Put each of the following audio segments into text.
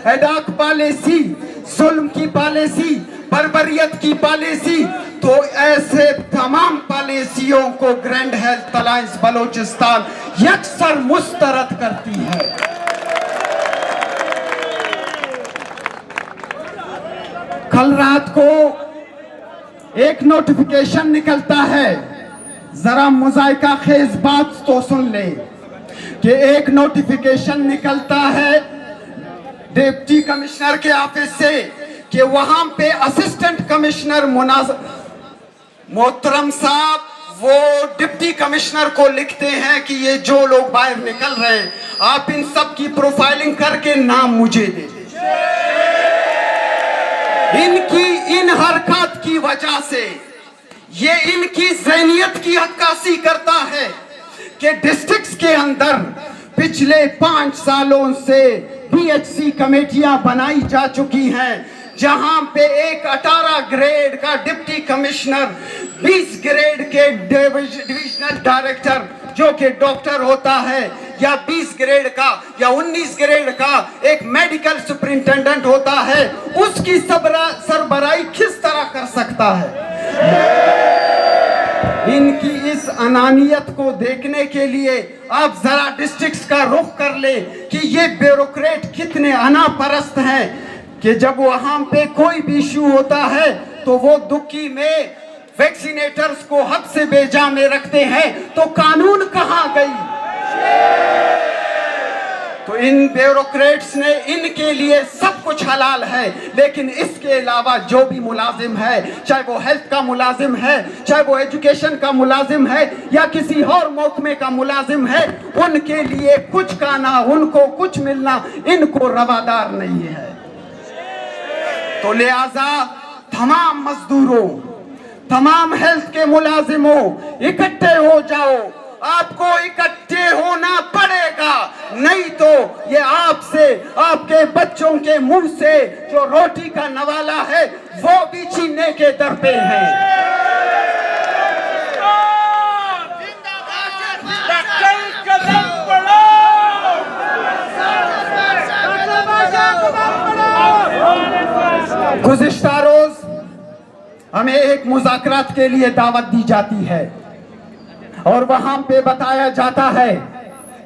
एडाक policy, जुल्म की policy, बर्बरियत की पॉलिसी, तो ऐसे तमाम पॉलिसियों को ग्रैंड हेल्थ अलायंस बलोचिस्तान यकसर मुस्तरद करती है। कल रात को एक नोटिफिकेशन निकलता है, जरा मुजायका खेज बात तो सुन ले कि एक नोटिफिकेशन निकलता है डिप्टी कमिश्नर के ऑफिस से कि वहां पे असिस्टेंट कमिश्नर मोहतरम साहब वो डिप्टी कमिश्नर को लिखते हैं कि ये जो लोग बाहर निकल रहे हैं आप इन सब की प्रोफाइलिंग करके नाम मुझे दे दीजिए। इनकी इन हरकत की वजह से ये इनकी ज़हनियत की अक्कासी करता है कि डिस्ट्रिक्ट्स के अंदर पिछले 5 सालों से बीएचसी कमेटियां बनाई जा चुकी हैं, जहां पे एक 18 ग्रेड का डिप्टी कमिश्नर, 20 ग्रेड के डिविजनल डायरेक्टर जो कि डॉक्टर होता है, या 20 ग्रेड का या 19 ग्रेड का एक मेडिकल सुपरिंटेंडेंट होता है, उसकी सरबराही किस तरह कर सकता है? इनकी इस अनानियत को देखने के लिए आप जरा डिस्ट्रिक्ट्स का रुख कर ले कि ये ब्यूरोक्रेट कितने अनापरस्त हैं कि जब वहां पे कोई भी इशू होता है तो वो दुखी में वैक्सीनेटर्स को हद से बेजा में रखते हैं, तो कानून कहां गई? तो इन ब्यूरोक्रेट्स ने इनके लिए सब कुछ हलाल है, लेकिन इसके अलावा जो भी मुलाजिम है, चाहे वो हेल्थ का मुलाजिम है, चाहे वो एजुकेशन का मुलाजिम है, या किसी और महकमे का मुलाजिम है, उनके लिए कुछ का ना उनको कुछ मिलना इनको रवादार नहीं है। तो लिहाजा तमाम मजदूरों, तमाम हेल्थ के मुलाजिमों इकट्ठे हो जाओ, आपको इकट्ठे होना पड़ेगा, नहीं तो ये आपसे, आपके बच्चों के मुंह से जो रोटी का नवाला है वो भी छीनने के दर पे है। गुज़िश्ता रोज हमें एक मुज़ाकरात के लिए दावत दी जाती है और वहां पे बताया जाता है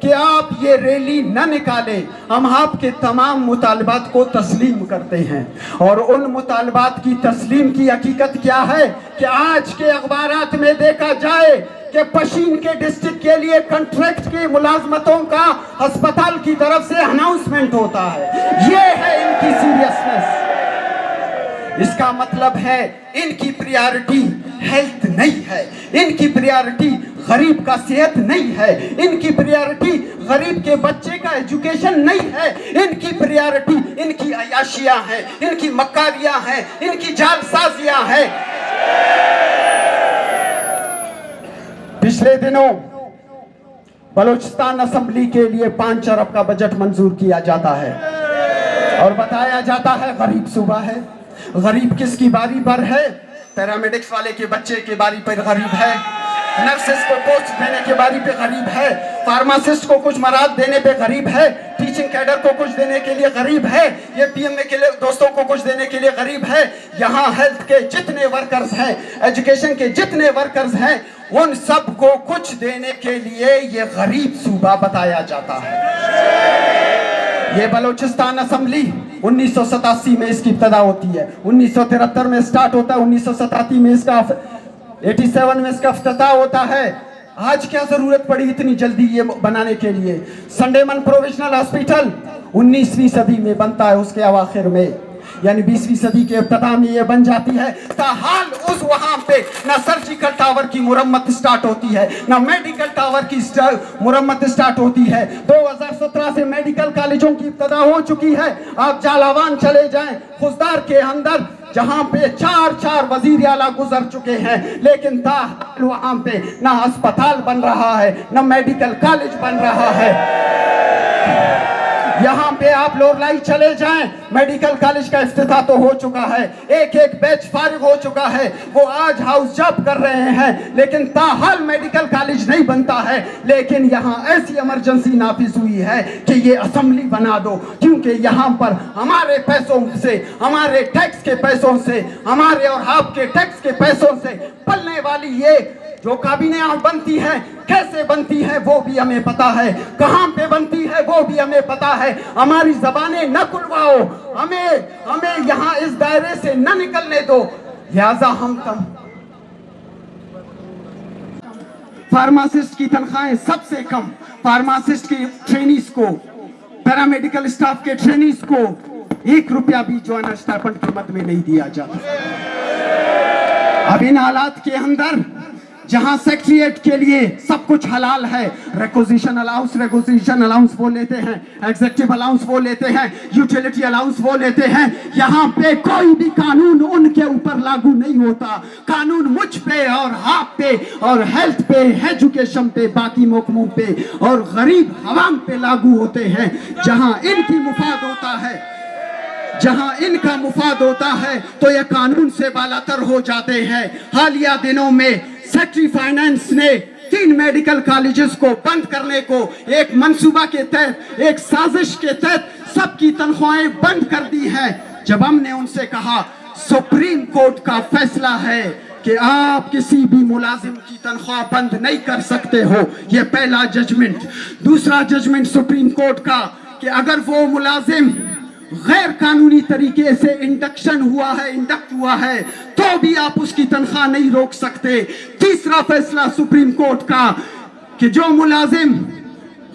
कि आप ये रैली न निकाले, हम आपके तमाम मुतालबात को तस्लीम करते हैं। और उन मुतालबात की तस्लीम की हकीकत क्या है कि आज के अखबारात में देखा जाए कि पशीन के डिस्ट्रिक्ट के लिए कॉन्ट्रैक्ट की मुलाजमतों का अस्पताल की तरफ से अनाउंसमेंट होता है। ये है इनकी सीरियसनेस। इसका मतलब है इनकी प्रायोरिटी हेल्थ नहीं है, इनकी प्रायोरिटी गरीब का सेहत नहीं है, इनकी प्रायोरिटी गरीब के बच्चे का एजुकेशन नहीं है, इनकी प्रायोरिटी इनकी अयाशियां हैं, इनकी मक्कारियां हैं, इनकी जालसाजियां हैं। पिछले दिनों बलूचिस्तान असेंबली के लिए 5 अरब का बजट मंजूर किया जाता है और बताया जाता है गरीब सूबा है। गरीब किसकी बारी पर है? पैरामेडिक्स वाले के बच्चे की बारी पर गरीब है, नर्सेस को पोस्ट देने के बारी पे गरीब है, फार्मासिस्ट को कुछ मराद देने पे गरीब है, टीचिंग कैडर को कुछ देने के लिए गरीब है, ये पीएमए के लिए दोस्तों को कुछ देने के लिए गरीब है। यहाँ हेल्थ के जितने वर्कर्स हैं, एजुकेशन के जितने वर्कर्स हैं, उन सब को कुछ देने के लिए ये गरीब सूबा बताया जाता है। ये बलूचिस्तान असेंबली 1987 में इसकी इब्तदा होती है, 1973 में स्टार्ट होता है, 1987 में इसका 87 में इसका इफ्तिताह होता है। आज क्या जरूरत पड़ी इतनी जल्दी ये बनाने के लिए? संडेमन प्रोविजनल हॉस्पिटल 19वीं सदी में बनता है, उसके अवाखिर में, यानी 20वीं सदी के इब्तिदा में ये बन जाती है। ताहाल उस वहां पे ना सर्जिकल टावर की मुरम्मत स्टार्ट होती है, ना मेडिकल टावर की मुरम्मत स्टार्ट होती है। 2017 से मेडिकल कॉलेजों की इब्तिदा हो चुकी है। आप जालावान चले जाएं, खुजदार के अंदर, जहां पे 4 वजीर आला गुजर चुके हैं, लेकिन ताहाल वहां पे ना अस्पताल बन रहा है, ना मेडिकल कॉलेज बन रहा है। यहाँ पे आप लोरलाई चले जाएं, मेडिकल कॉलेज का इफ्तिताह तो हो चुका है, एक एक बैच फारिग हो चुका है, वो आज हाउस जॉब कर रहे हैं, लेकिन ताहाल मेडिकल कॉलेज नहीं बनता है। लेकिन यहाँ ऐसी इमरजेंसी नाफिज हुई है कि ये असेंबली बना दो, क्योंकि यहाँ पर हमारे पैसों से, हमारे टैक्स के पैसों से, हमारे और आपके टैक्स के पैसों से पलने वाली ये जो काबिने बनती है, कैसे बनती है वो भी हमें पता है, कहाँ पे बनती है वो भी हमें पता है। हमारी जबानें न खुलवाओ, हमें यहाँ इस दायरे से न निकलने दो। लिहाजा हम फार्मासिस्ट की तनख्वाहें सबसे कम, फार्मासिस्ट की ट्रेनीज को, पैरामेडिकल स्टाफ के ट्रेनीज को 1 रुपया भी ज्वाइनर स्टाइपेंड की मद में नहीं दिया जाता। अब इन हालात के अंदर जहां सेक्रेटरिएट के लिए सब कुछ हलाल है, रेक्विजिशन अलाउंस वो लेते हैं, एग्जीक्यूटिव अलाउंस वो लेते हैं, यूटिलिटी अलाउंस वो लेते हैं, यहाँ पे कोई भी कानून उनके ऊपर लागू नहीं होता। कानून मुझ पे और आप पे और हेल्थ पे, एजुकेशन पे, बाकी महकमों पे और गरीब अवाम पे लागू होते हैं। जहां इनकी मुफाद होता है, जहां इनका मुफाद होता है तो ये कानून से बालातर हो जाते हैं। हालिया दिनों में सेक्रेटरी फाइनेंस ने 3 मेडिकल कॉलेजेस को बंद करने को एक मंसूबा के तहत, एक साजिश के तहत सबकी तनख्वाहें बंद कर दी हैं। जब हमने उनसे कहा सुप्रीम कोर्ट का फैसला है कि आप किसी भी मुलाजिम की तनख्वाह बंद नहीं कर सकते हो, ये पहला जजमेंट। दूसरा जजमेंट सुप्रीम कोर्ट का कि अगर वो मुलाजिम गैर कानूनी तरीके से इंडक्ट हुआ है तो भी आप उसकी तनख्वाह नहीं रोक सकते। तीसरा फैसला सुप्रीम कोर्ट का कि जो मुलाजिम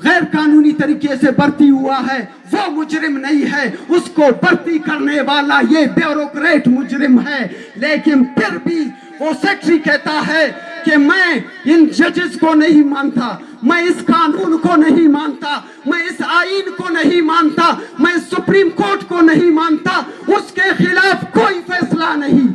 गैर कानूनी तरीके से भर्ती हुआ है वो मुजरिम नहीं है, उसको भर्ती करने वाला ये ब्यूरोक्रेट मुजरिम है। लेकिन फिर भी वो सेक्रेटरी कहता है कि मैं इन जजेस को नहीं मानता, मैं इस कानून को नहीं मानता, मैं इस आईन को नहीं मानता, मैं सुप्रीम कोर्ट को नहीं मानता, उसके खिलाफ कोई फैसला नहीं।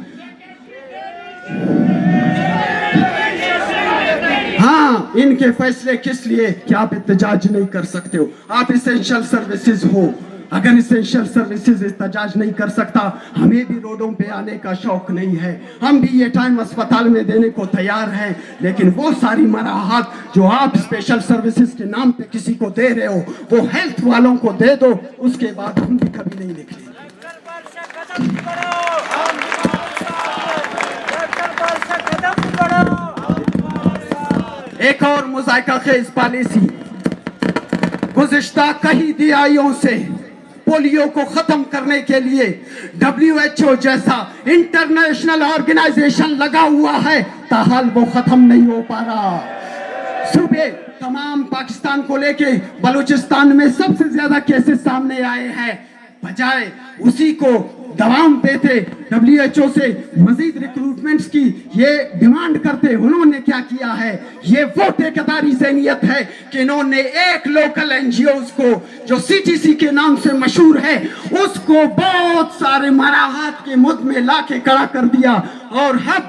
हाँ, इनके फैसले किस लिए कि आप एहतजाज नहीं कर सकते हो, आप एसेंशियल सर्विसेज हो। अगर एसेंशियल सर्विसेज एहतजाज नहीं कर सकता, हमें भी रोडों पे आने का शौक नहीं है, हम भी ये टाइम अस्पताल में देने को तैयार हैं। लेकिन वो सारी मराहत जो आप स्पेशल सर्विसेज के नाम पे किसी को दे रहे हो वो हेल्थ वालों को दे दो, उसके बाद हम भी कभी नहीं निकलेंगे। एक और मुज़ायका खेज पॉलिसी, गुज़िश्ता कई दिहाइयों से पोलियो को खत्म करने के लिए WHO जैसा इंटरनेशनल ऑर्गेनाइजेशन लगा हुआ है, ताहाल वो खत्म नहीं हो पा रहा। सुबह तमाम पाकिस्तान को लेके बलूचिस्तान में सबसे ज्यादा केसेस सामने आए हैं, बजाय उसी को दवाम देते WHO से मजीद रिक्रूटमेंट्स की ये डिमांड करते, उन्होंने क्या किया है, ये वो ठेकेदारी ज़हनियत है कि इन्होंने एक लोकल NGOs को जो CTC के नाम से मशहूर है उसको बहुत सारे मराहत के मुद में ला के खड़ा कर दिया। और अब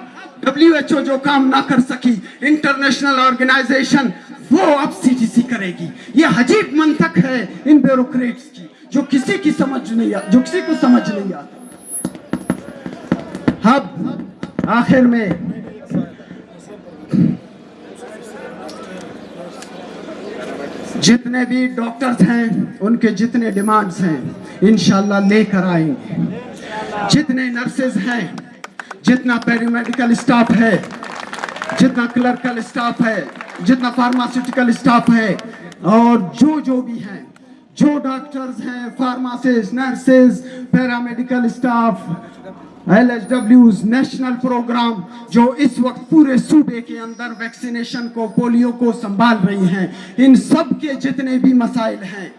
WHO जो काम ना कर सकी इंटरनेशनल ऑर्गेनाइजेशन, वो अब CTC करेगी। ये अजीब मंतक है इन ब्यूरोक्रेट्स की जो किसी को समझ नहीं आता। अब आखिर में जितने भी डॉक्टर्स हैं उनके जितने डिमांड्स हैं इंशाल्लाह लेकर आएंगे। जितने नर्सेज हैं, जितना पैरामेडिकल स्टाफ है, जितना क्लर्कल स्टाफ है, जितना फार्मास्यूटिकल स्टाफ है और जो भी हैं, जो डॉक्टर्स हैं, pharmacist, nurses, paramedical staff, LHWs, national programme जो इस वक्त पूरे सूबे के अंदर वैक्सीनेशन को, पोलियो को संभाल रही हैं, इन सब के जितने भी मसाइल हैं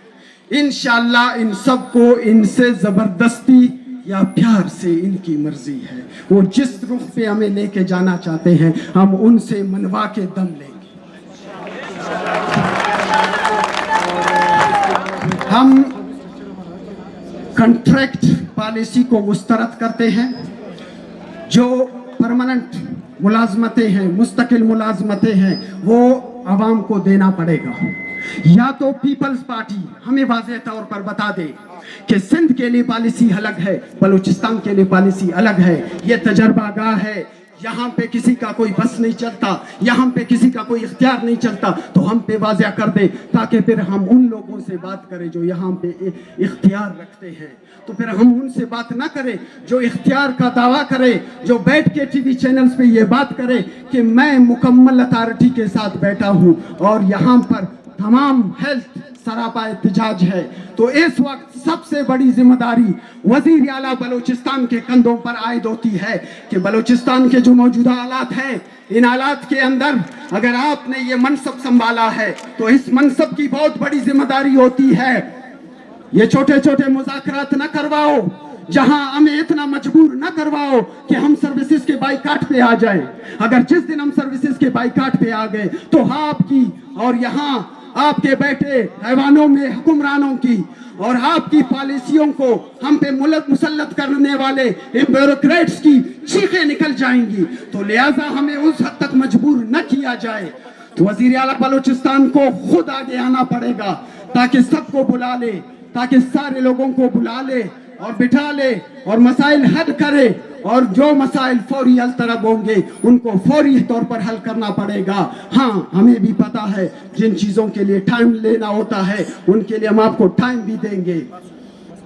इंशाल्लाह इन सब को इनसे जबरदस्ती या प्यार से, इनकी मर्जी है, वो जिस रुख पे हमें लेके जाना चाहते हैं हम उनसे मनवा के दम लेंगे। हम कॉन्ट्रैक्ट पॉलिसी को मुस्तरद करते हैं। जो परमानेंट मुलाजमतें हैं, मुस्तकिल मुलाजमतें हैं, वो आवाम को देना पड़ेगा। یا تو پیپلز پارٹی ہمیں واضح طور پر بتا دے کہ سندھ کے لیے پالیسی الگ ہے، بلوچستان کے لیے پالیسی الگ ہے، یہ تجربہ گاہ ہے، یہاں پہ کسی کا کوئی بس نہیں چلتا، یہاں پہ کسی کا کوئی اختیار نہیں چلتا، تو ہم پہ واضح کر دے تاکہ پھر ہم ان لوگوں سے بات کریں جو یہاں پہ اختیار رکھتے ہیں، تو پھر ہم ان سے بات نہ کریں جو اختیار کا دعویٰ کرے، جو بیٹھ کے ٹی وی چینلز پہ یہ بات کرے کہ میں مکمل اتھارٹی کے ساتھ بیٹھا ہوں اور یہاں پر تمام ہیلتھ سراپا احتجاج ہے۔ تو اس وقت سب سے بڑی ذمہ داری وزیر اعلیٰ بلوچستان کے کندھوں پر عائد ہوتی ہے کہ بلوچستان کے جو موجودہ حالات ہیں، ان حالات کے اندر اگر آپ نے یہ منصب سنبھالا ہے تو اس منصب کی بہت بڑی ذمہ داری ہوتی ہے۔ یہ چھوٹے چھوٹے مذاکرات نہ کرواؤ، جہاں ہمیں اتنا مجبور نہ کرواؤ کہ ہم سروسز کے بائیکاٹ پہ آ جائیں۔ اگر جس دن ہم سروسز کے بائیکاٹ پہ آ گئے تو آپ کی اور یہاں آپ کے بیٹے ایوانوں میں حکمرانوں کی اور آپ کی پالیسیوں کو ہم پہ مسلط کرنے والے ان بیوروکریٹس کی چیخیں نکل جائیں گی، تو لہٰذا ہمیں اس حد تک مجبور نہ کیا جائے۔ تو وزیر اعلیٰ بلوچستان کو خود آگے آنا پڑے گا تاکہ سب کو بلا لے، تاکہ سارے لوگوں کو بلا لے اور بٹھا لے اور مسائل حل کرے، اور جو مسائل فوری حل طلب ہوں گے ان کو فوری طور پر حل کرنا پڑے گا۔ ہاں ہمیں بھی پتا ہے جن چیزوں کے لیے ٹائم لینا ہوتا ہے ان کے لیے ہم آپ کو ٹائم بھی دیں گے۔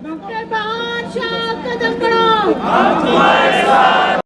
ڈاکٹر بہار شاہ قدم بڑھاؤ۔